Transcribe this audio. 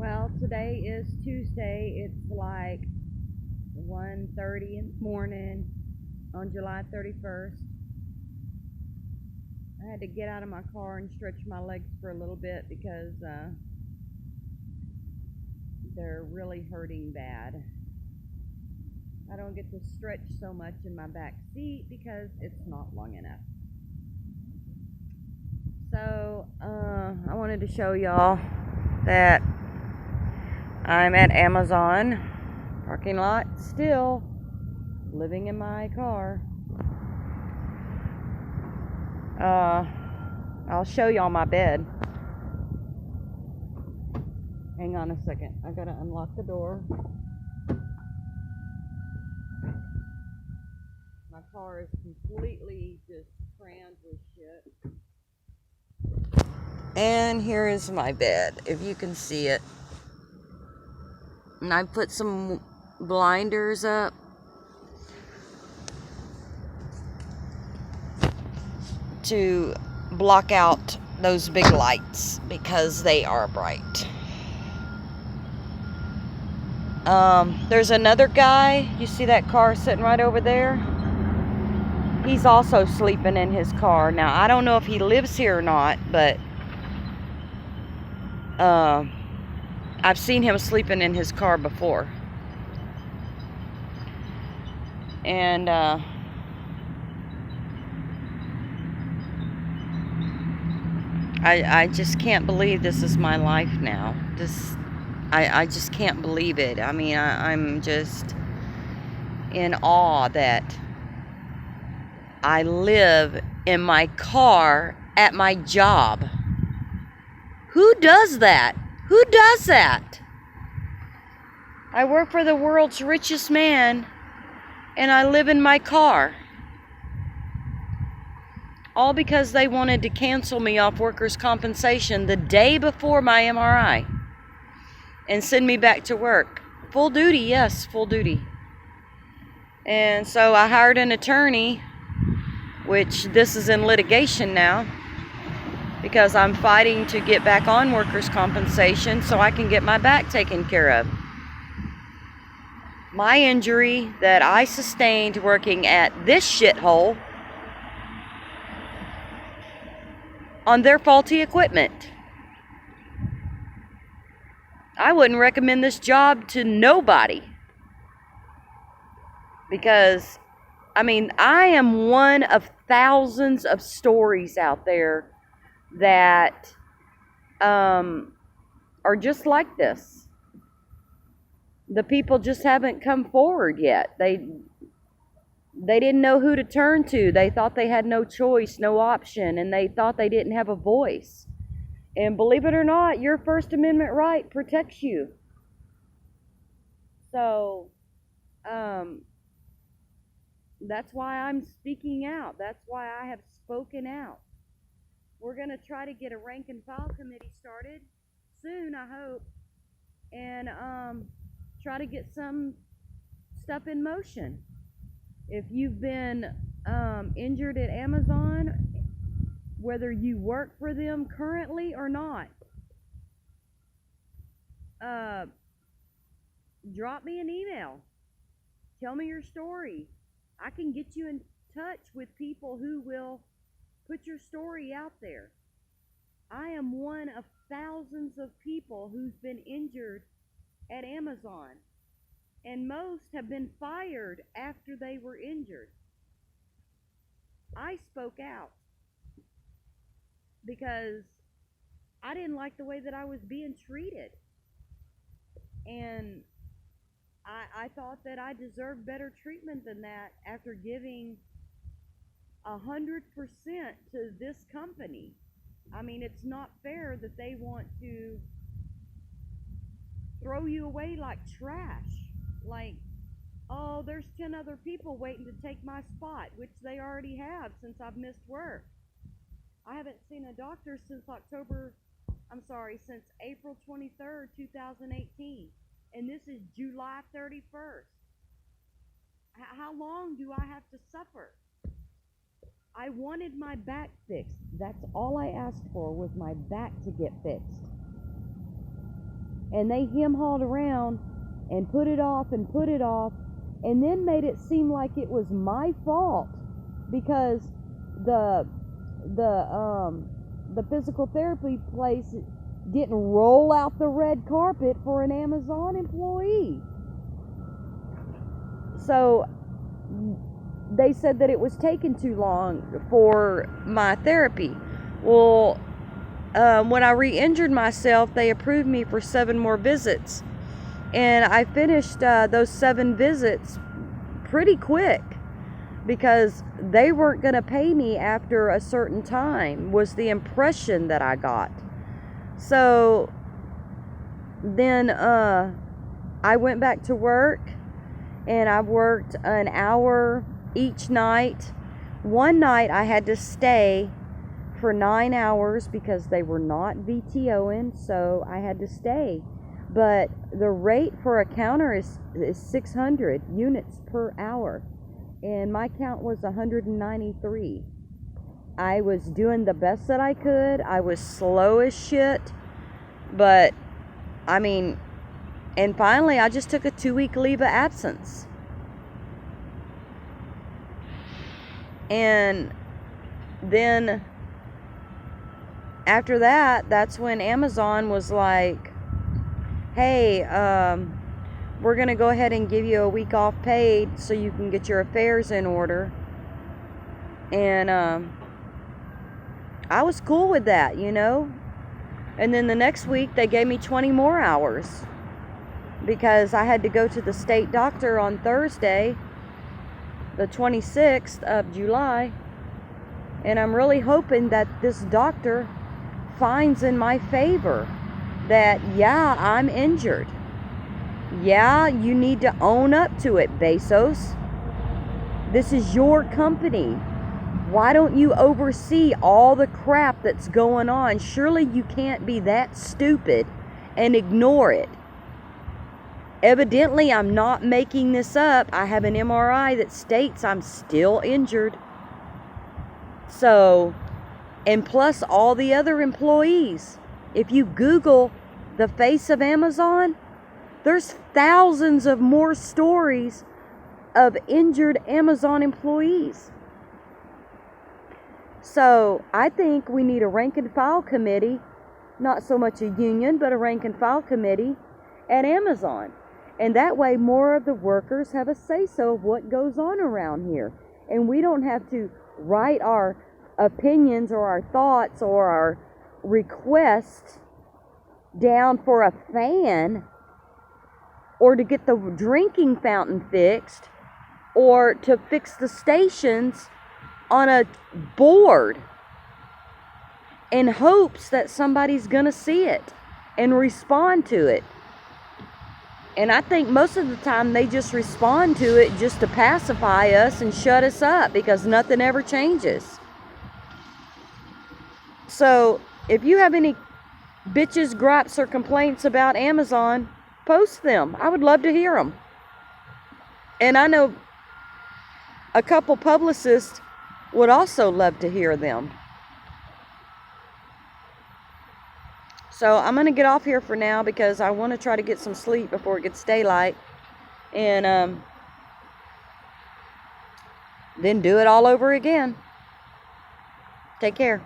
Well, today is Tuesday. It's like 1:30 in the morning on July 31st. I had to get out of my car and stretch my legs for a little bit because they're really hurting bad. I don't get to stretch so much in my back seat because it's not long enough. So, I wanted to show y'all that I'm at Amazon parking lot still, living in my car. I'll show y'all my bed. Hang on a second. I gotta unlock the door. My car is completely just crammed with shit. And here is my bed, if you can see it. And I put some blinders up to block out those big lights because they are bright. There's another guy. You see that car sitting right over there? He's also sleeping in his car. Now, I don't know if he lives here or not, but I've seen him sleeping in his car before. And I just can't believe this is my life now. I just can't believe it. I mean, I'm just in awe that I live in my car at my job. Who does that? Who does that? I work for the world's richest man, and I live in my car. All because they wanted to cancel me off workers' compensation the day before my MRI and send me back to work. Full duty, yes, full duty. And so I hired an attorney, which this is in litigation now, because I'm fighting to get back on workers' compensation so I can get my back taken care of. My injury that I sustained working at this shithole on their faulty equipment. I wouldn't recommend this job to nobody. Because, I mean, I am one of thousands of stories out there that are just like this. The people just haven't come forward yet. They didn't know who to turn to. They thought they had no choice, no option, and they thought they didn't have a voice. And believe it or not, your First Amendment right protects you. So, that's why I'm speaking out. That's why I have spoken out. We're going to try to get a rank and file committee started soon, I hope, and try to get some stuff in motion. If you've been injured at Amazon, whether you work for them currently or not, drop me an email. Tell me your story. I can get you in touch with people who will put your story out there. I am one of thousands of people who's been injured at Amazon, and most have been fired after they were injured. I spoke out because I didn't like the way that I was being treated, and I thought that I deserved better treatment than that after giving 100% to this company. I mean, it's not fair that they want to throw you away like trash. Like, oh, there's 10 other people waiting to take my spot, which they already have since I've missed work. I haven't seen a doctor since since April 23rd, 2018. And this is July 31st. How long do I have to suffer? I wanted my back fixed. That's all I asked for, was my back to get fixed. and they hem-hawed around and put it off, and then made it seem like it was my fault because the physical therapy place didn't roll out the red carpet for an Amazon employee. So they said that it was taking too long for my therapy. Well, when I re-injured myself, they approved me for 7 more visits. And I finished those 7 visits pretty quick because they weren't going to pay me after a certain time, was the impression that I got. So then I went back to work, and I worked an hour each night. One night I had to stay for 9 hours because they were not VTOing, so I had to stay. But the rate for a counter is 600 units per hour, and my count was 193. I was doing the best that I could. I was slow as shit, but I mean, and finally I just took a 2-week leave of absence. And then after that, that's when Amazon was like, hey, we're going to go ahead and give you a week off paid so you can get your affairs in order. And I was cool with that, you know. And then the next week they gave me 20 more hours because I had to go to the state doctor on Thursday, the 26th of July. And I'm really hoping that this doctor finds in my favor that, yeah, I'm injured. Yeah, you need to own up to it, Bezos. This is your company. Why don't you oversee all the crap that's going on? Surely you can't be that stupid and ignore it. Evidently, I'm not making this up. I have an MRI that states I'm still injured. So, and plus all the other employees. If you Google the face of Amazon, there's thousands of more stories of injured Amazon employees. So I think we need a rank and file committee, not so much a union, but a rank and file committee at Amazon. And that way more of the workers have a say-so of what goes on around here. And we don't have to write our opinions or our thoughts or our requests down for a fan, or to get the drinking fountain fixed, or to fix the stations on a board in hopes that somebody's gonna see it and respond to it. And I think most of the time they just respond to it just to pacify us and shut us up because nothing ever changes. So if you have any bitches, gripes, or complaints about Amazon, post them. I would love to hear them. And I know a couple publicists would also love to hear them. So I'm going to get off here for now because I want to try to get some sleep before it gets daylight. And then do it all over again. Take care.